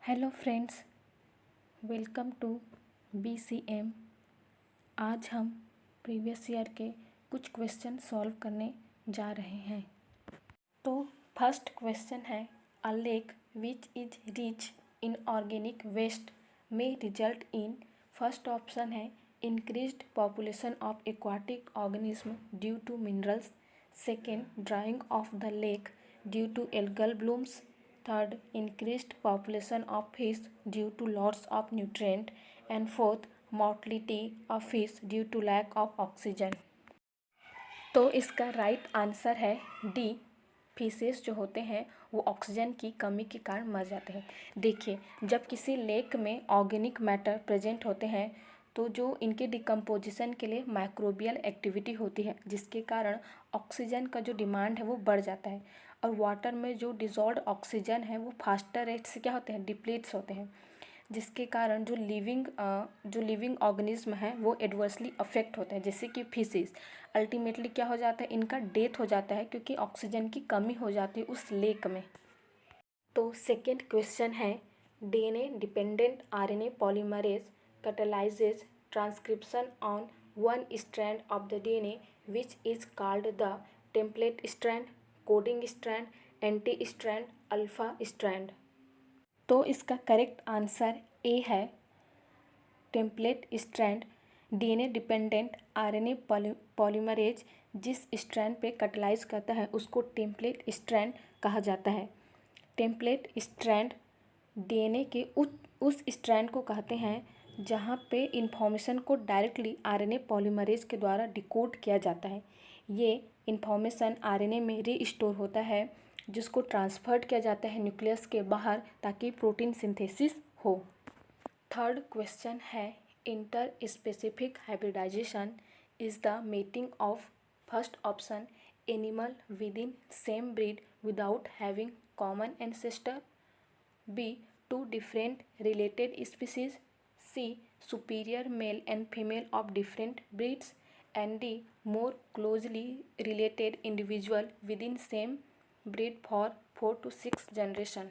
Hello friends, welcome to BCM। आज हम previous year के कुछ क्वेश्चन सॉल्व करने जा रहे हैं। तो फर्स्ट क्वेश्चन है, a lake which is rich in organic waste may result in. First option है increased population of aquatic organism due to minerals. Second, drying of the lake due to algal blooms. Third, increased population of fish due to loss of nutrient. And fourth, mortality of fish due to lack of oxygen। तो इसका right answer है D. Fishes जो होते हैं वो oxygen की कमी के कारण मर जाते हैं। देखिए, जब किसी लेक में ऑर्गेनिक मैटर प्रेजेंट होते हैं तो जो इनके डिकम्पोजिशन के लिए माइक्रोबियल एक्टिविटी होती है, जिसके कारण ऑक्सीजन का जो डिमांड है वो बढ़ जाता है। और वाटर में जो डिजॉल्व ऑक्सीजन है वो फास्टर रेट से क्या होते हैं, डिप्लीट्स होते हैं, जिसके कारण जो लिविंग ऑर्गेनिज्म है वो एडवर्सली अफेक्ट होता है, जैसे कि फिशेस। अल्टीमेटली क्या हो जाता है, इनका डेथ हो जाता है क्योंकि ऑक्सीजन की कमी हो जाती है उस लेक में। तो सेकेंड क्वेश्चन है, DNA dependent RNA polymerase catalyzes transcription on one strand of the DNA which is called the template strand, coding strand, anti strand, alpha strand। तो इसका करेक्ट आंसर ए है, template strand. DNA dependent RNA polymerase जिस strand पे कटलाइज करता है उसको template strand कहा जाता है। टेम्पलेट स्ट्रैंड DNA के उस स्ट्रैंड को कहते हैं जहाँ पे इंफॉर्मेशन को डायरेक्टली RNA पॉलीमरेज के द्वारा डिकोड किया जाता है। ये इंफॉर्मेशन RNA में रीस्टोर होता है, जिसको ट्रांसफर्ड किया जाता है न्यूक्लियस के बाहर ताकि प्रोटीन सिंथेसिस हो। थर्ड क्वेश्चन है, interspecific hybridization is the mating of. First option, animal within same breed without having common ancestor. B, two different related species. C, superior male and female of different breeds. And D, more closely related individual within same breed for 4 to 6 generation।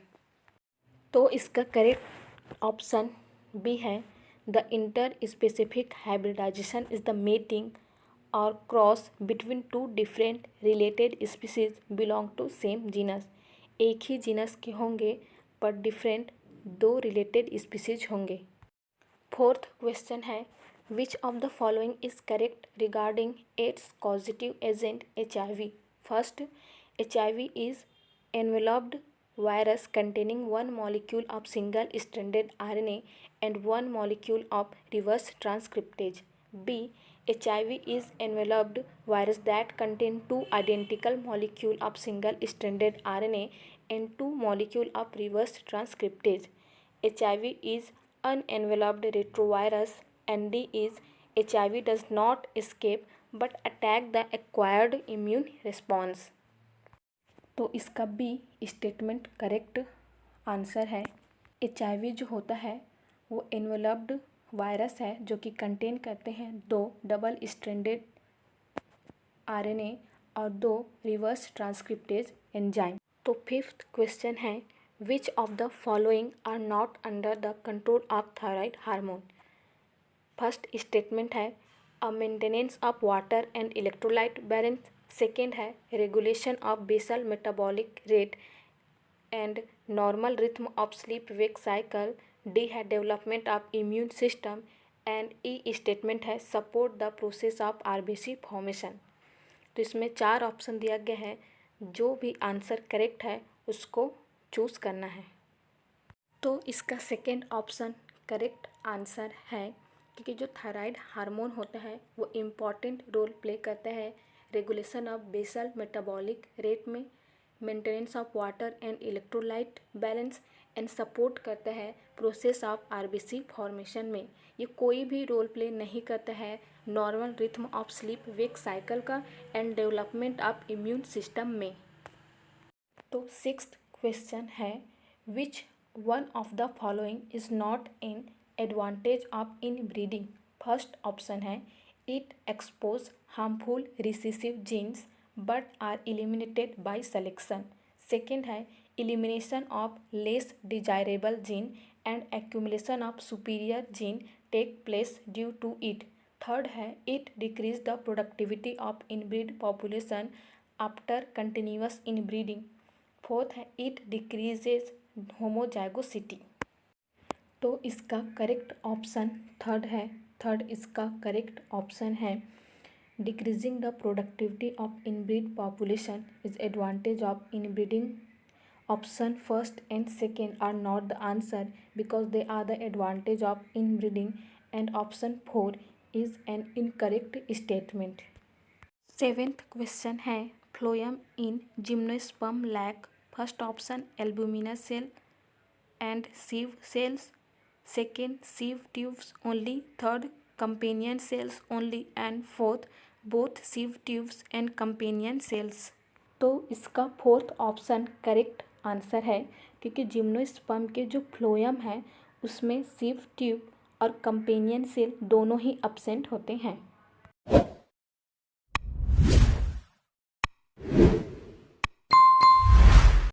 तो इसका correct option B है, the interspecific hybridization is the mating और cross between two different related species belong to same genus. एक ही genus के होंगे पर different दो रिलेटेड स्पीसीज होंगे। फोर्थ क्वेश्चन है, which of the following is correct regarding AIDS causative agent HIV। First, HIV is enveloped virus containing one molecule of single stranded RNA and one molecule of reverse transcriptase। B, HIV is enveloped virus that contain two identical molecule of single stranded RNA and two molecule of reverse transcriptase। HIV is unenveloped retrovirus। And D is HIV does not escape but attack the acquired immune response। तो इसका B statement correct answer है। HIV जो होता है वो enveloped virus है जो कि कंटेन करते हैं दो डबल स्ट्रैंडेड RNA और दो रिवर्स ट्रांसक्रिप्टेज एंजाइम। तो फिफ्थ क्वेश्चन है, which of the following are not under the control of thyroid hormone. First statement है, a maintenance of water and electrolyte balance. Second है, regulation of basal metabolic rate and normal rhythm of sleep wake cycle. D है, development of immune system. And E statement है, support the process of RBC formation. तो इसमें चार option दिया गया है, जो भी आंसर करेक्ट है उसको चूज़ करना है। तो इसका सेकेंड ऑप्शन करेक्ट आंसर है, क्योंकि जो थायराइड हार्मोन होता है वो इम्पॉर्टेंट रोल प्ले करता है regulation of basal metabolic rate में, maintenance of water and electrolyte balance and support करता है प्रोसेस ऑफ RBC फॉर्मेशन में। ये कोई भी रोल प्ले नहीं करता है normal rhythm of sleep wake cycle का and development of immune system में। तो सिक्स्थ क्वेश्चन है, which one of the following is not in advantage of inbreeding. First option है, it expose harmful recessive genes but are eliminated by selection। सेकेंड है, elimination of less desirable gene and accumulation of superior gene take place due to it. Third है it decrease the productivity of inbreed population after continuous inbreeding. Fourth है it decreases homozygosity. तो इसका correct option third है। Third इसका correct option है। Decreasing the productivity of inbreed population is advantage of inbreeding. Option first and second are not the answer because they are the advantage of inbreeding and option 4 is an incorrect statement. Seventh question है phloem in gymnosperm lack. First option albuminous cell and sieve cells. Second, sieve tubes only. Third, companion cells only. And fourth, both sieve tubes and companion cells. तो इसका fourth option correct answer है क्योंकि gymnosperm के जो phloem है उसमें सिव tube और companion cell दोनों ही अब्सेंट होते हैं.